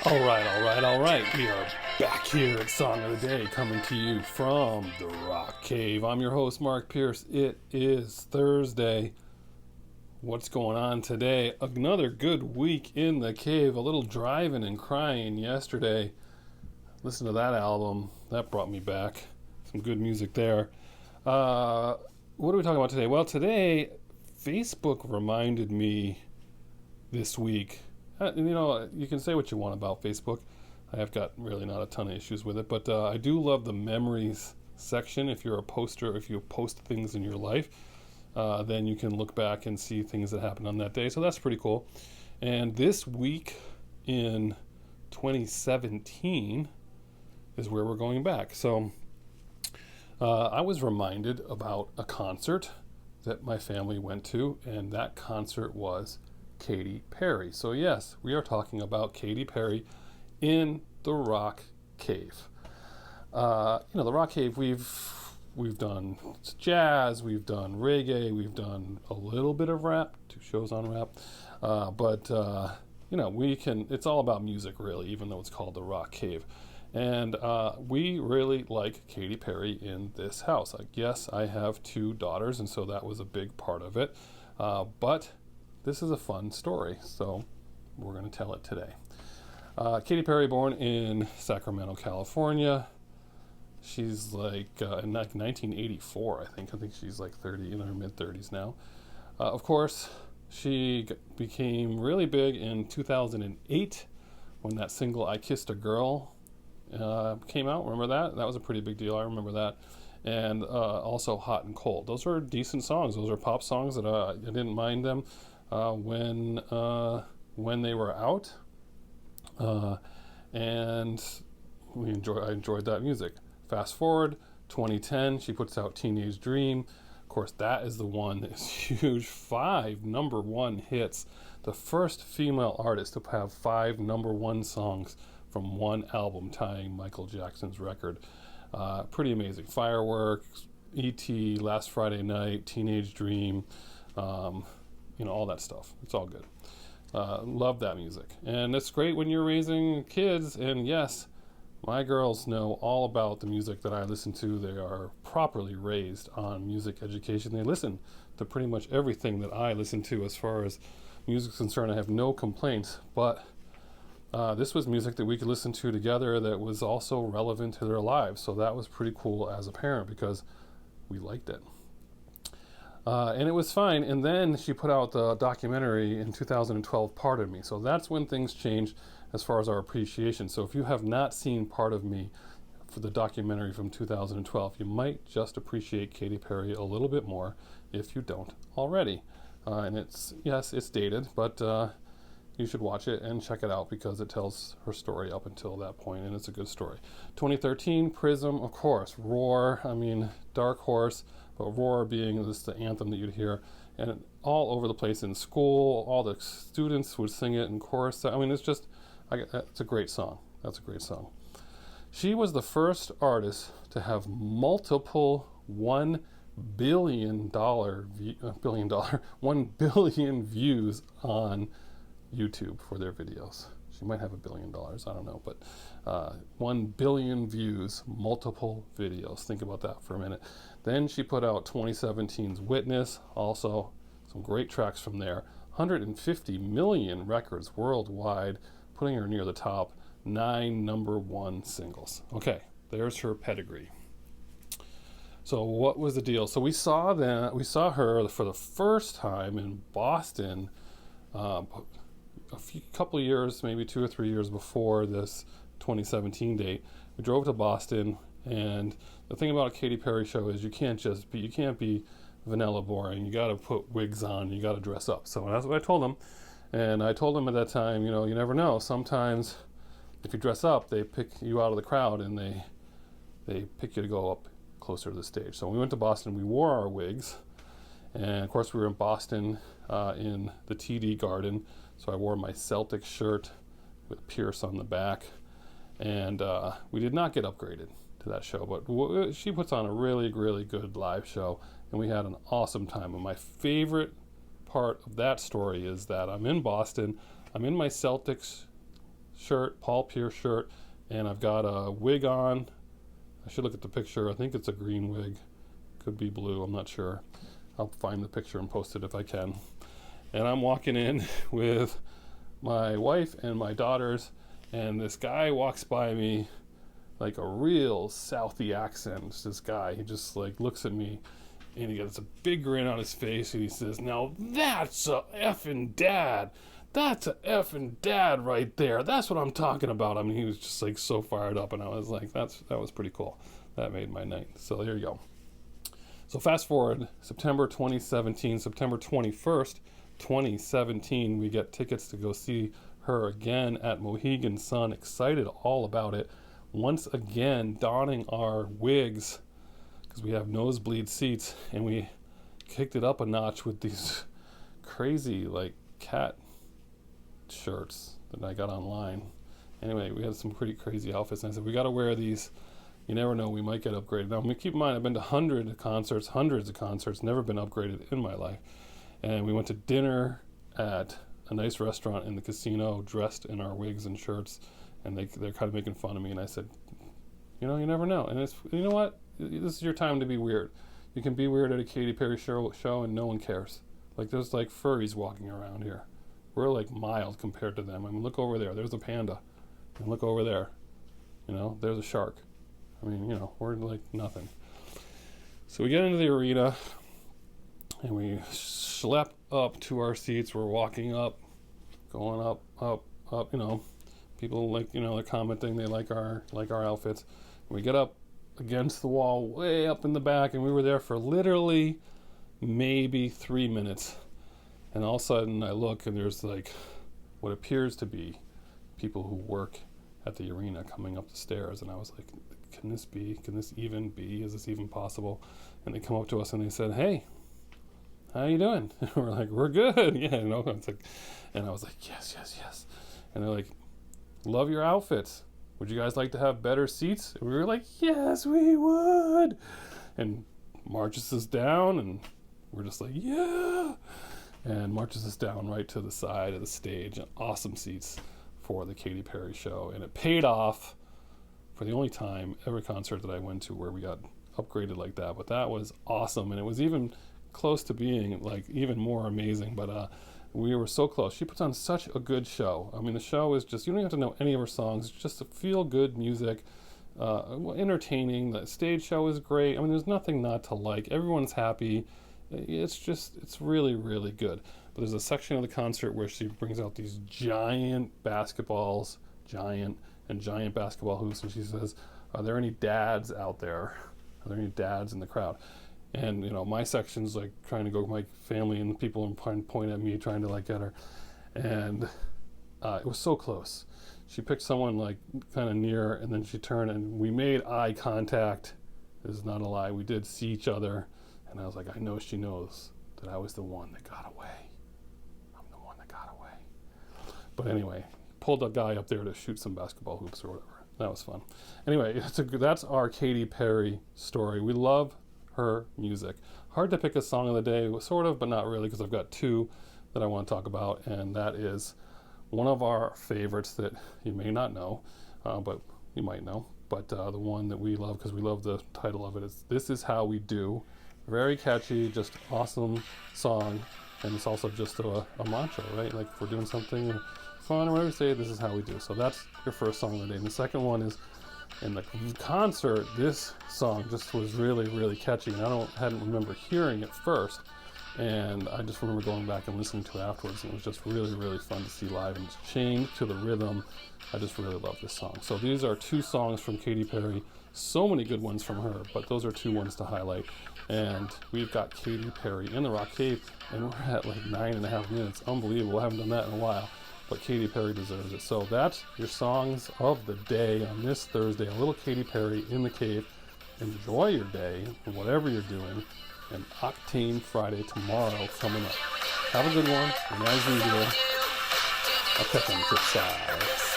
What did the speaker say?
All right. We are back here at Song of the Day, coming to you from the Rock Cave. I'm your host, Mark Pierce. It is Thursday. What's going on today? Another good week in the cave. A little driving and crying yesterday. Listen to that album. That brought me back. Some good music there. What are we talking about today? Well, today, Facebook reminded me this week. You can say what you want about Facebook. I have got really not a ton of issues with it, but I do love the memories section. If you're a poster, if you post things in your life, then you can look back and see things that happened on that day. So that's pretty cool. And this week in 2017 is where we're going back. So I was reminded about a concert that my family went to, and that concert was Katy Perry. So yes, we are talking about Katy Perry in the Rock Cave. The Rock Cave, we've done jazz, we've done reggae, we've done a little bit of rap, 2 shows on rap, but it's all about music really, even though it's called the Rock Cave. And we really like Katy Perry in this house. Yes, I have 2 daughters, and so that was a big part of it, but this is a fun story, so we're going to tell it today. Katy Perry, born in Sacramento, California. She's in 1984, I think. I think she's 30, in her mid-30s now. Of course, she became really big in 2008 when that single "I Kissed a Girl" came out. Remember that? That was a pretty big deal. I remember that. And also "Hot and Cold." Those are decent songs. Those are pop songs that I didn't mind them when they were out, and I enjoyed that music. Fast forward 2010, she puts out "Teenage Dream." Of course, that is the one that is huge. 5 number 1 hits. The first female artist to have 5 number 1 songs from one album, tying Michael Jackson's record. Pretty amazing. Fireworks, E.T., Last Friday Night, Teenage Dream, all that stuff. It's all good. Love that music. And it's great when you're raising kids. And yes, my girls know all about the music that I listen to. They are properly raised on music education. They listen to pretty much everything that I listen to as far as music is concerned. I have no complaints, but this was music that we could listen to together that was also relevant to their lives. So that was pretty cool as a parent because we liked it. And it was fine. And then she put out the documentary in 2012, Part of Me. So that's when things changed as far as our appreciation. So if you have not seen Part of Me, for the documentary from 2012, you might just appreciate Katy Perry a little bit more if you don't already. And it's dated, but you should watch it and check it out because it tells her story up until that point, and it's a good story. 2013, Prism, of course. Roar, Dark Horse, but Roar being the anthem that you'd hear, and all over the place in school. All the students would sing it in chorus. It's a great song. That's a great song. She was the first artist to have multiple $1 billion views on YouTube for their videos. She might have $1 billion, I don't know, but 1 billion views, multiple videos. Think about that for a minute. Then she put out 2017's Witness, also some great tracks from there. 150 million records worldwide, putting her near the top. 9 number 1 singles. Okay, there's her pedigree. So what was the deal? So we saw her for the first time in Boston couple of years, maybe 2 or 3 years before this 2017 date. We drove to Boston, and the thing about a Katy Perry show is you can't be vanilla boring. You got to put wigs on. You got to dress up. So that's what I told them, and I told them at that time, you never know. Sometimes if you dress up, they pick you out of the crowd and they pick you to go up closer to the stage. So when we went to Boston, we wore our wigs, and of course we were in Boston in the TD Garden. So I wore my Celtic shirt with Pierce on the back, and we did not get upgraded to that show, but she puts on a really, really good live show, and we had an awesome time. And my favorite part of that story is that I'm in Boston, I'm in my Celtics shirt, Paul Pierce shirt, and I've got a wig on. I should look at the picture. I think it's a green wig. Could be blue, I'm not sure. I'll find the picture and post it if I can. And I'm walking in with my wife and my daughters, and this guy walks by me like a real Southie accent. It's this guy, he just like looks at me, and he gets a big grin on his face, and he says, "Now that's a effing dad. That's a effing dad right there. That's what I'm talking about." I mean, he was just like so fired up, and I was like, that was pretty cool. That made my night. So there you go. So fast forward, September 2017, September 21st, 2017, we get tickets to go see her again at Mohegan Sun. Excited all about it. Once again, donning our wigs, because we have nosebleed seats, and we kicked it up a notch with these crazy like cat shirts that I got online. Anyway, we had some pretty crazy outfits, and I said, we got to wear these. You never know, we might get upgraded. Now, keep in mind, I've been to hundreds of concerts, never been upgraded in my life. And we went to dinner at a nice restaurant in the casino, dressed in our wigs and shirts, and they're kind of making fun of me. And I said, you know, you never know. And you know what? This is your time to be weird. You can be weird at a Katy Perry show and no one cares. Like, there's like furries walking around here. We're like mild compared to them. I mean, look over there. There's a panda. And look over there. You know, there's a shark. I mean, you know, we're like nothing. So we get into the arena, and we schlep up to our seats. We're walking up, going up, you know. People like, you know, they're commenting, they like our outfits. And we get up against the wall, way up in the back, and we were there for literally maybe 3 minutes. And all of a sudden I look, and there's like what appears to be people who work at the arena coming up the stairs. And I was like, can this even be? Is this even possible? And they come up to us and they said, "Hey, how you doing?" And we're like, "We're good." Yeah, you know. It's like, and I was like, yes. And they're like, "Love your outfits. Would you guys like to have better seats?" And we were like, "Yes, we would." And marches us down, and we're just like, "Yeah." And marches us down right to the side of the stage. Awesome seats for the Katy Perry show. And it paid off for the only time every concert that I went to where we got upgraded like that. But that was awesome. And it was even close to being like even more amazing. But we were so close. She puts on such a good show. I mean, the show is just, you don't have to know any of her songs. It's just a feel-good music, entertaining. The stage show is great. I mean, there's nothing not to like. Everyone's happy. It's really, really good. But there's a section of the concert where she brings out these giant basketballs, giant basketball hoops, and she says, "Are there any dads out there? Are there any dads in the crowd?" And, you know, my section's like trying to go, my family and the people point at me trying to like get her. And it was so close. She picked someone like kind of near, and then she turned and we made eye contact. This is not a lie. We did see each other. And I was like, I know she knows that I was the one that got away. I'm the one that got away. But anyway, pulled a guy up there to shoot some basketball hoops or whatever. That was fun. Anyway, that's our Katy Perry story. We love her music. Hard to pick a song of the day, sort of, but not really, because I've got two that I want to talk about, and that is one of our favorites that you may not know, but you might know. But the one that we love, because we love the title of it, is "This Is How We Do." Very catchy, just awesome song, and it's also just a mantra, right? Like if we're doing something fun or whatever, say "This is how we do." So that's your first song of the day. And the second one is, in the concert, this song just was really, really catchy, and hadn't remember hearing it first, and I just remember going back and listening to it afterwards, and it was just really, really fun to see live, and it's changed to the rhythm. I just really love this song. So these are two songs from Katy Perry. So many good ones from her, but those are two ones to highlight. And we've got Katy Perry in the Rock Cave, and we're at like 9.5 minutes. Unbelievable. I haven't done that in a while, but Katy Perry deserves it. So that's your songs of the day on this Thursday. A little Katy Perry in the cave. Enjoy your day and whatever you're doing. And Octane Friday tomorrow coming up. Have a good one, and as usual, I'll catch you on the flip side.